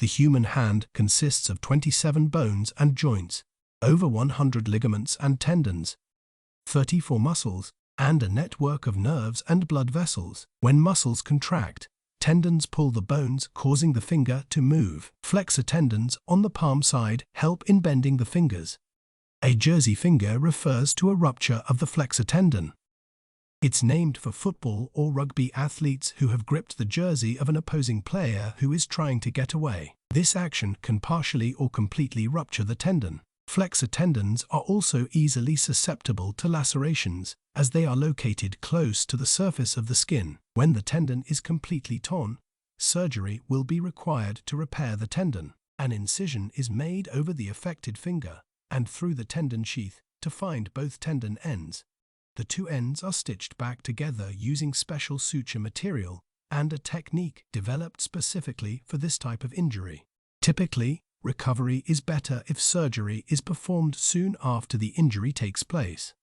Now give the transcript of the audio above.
The human hand consists of 27 bones and joints, over 100 ligaments and tendons, 34 muscles, and a network of nerves and blood vessels. When muscles contract, tendons pull the bones, causing the finger to move. Flexor tendons on the palm side help in bending the fingers. A jersey finger refers to a rupture of the flexor tendon. It's named for football or rugby athletes who have gripped the jersey of an opposing player who is trying to get away. This action can partially or completely rupture the tendon. Flexor tendons are also easily susceptible to lacerations, as they are located close to the surface of the skin. When the tendon is completely torn, surgery will be required to repair the tendon. An incision is made over the affected finger and through the tendon sheath to find both tendon ends. The two ends are stitched back together using special suture material and a technique developed specifically for this type of injury. Typically, recovery is better if surgery is performed soon after the injury takes place.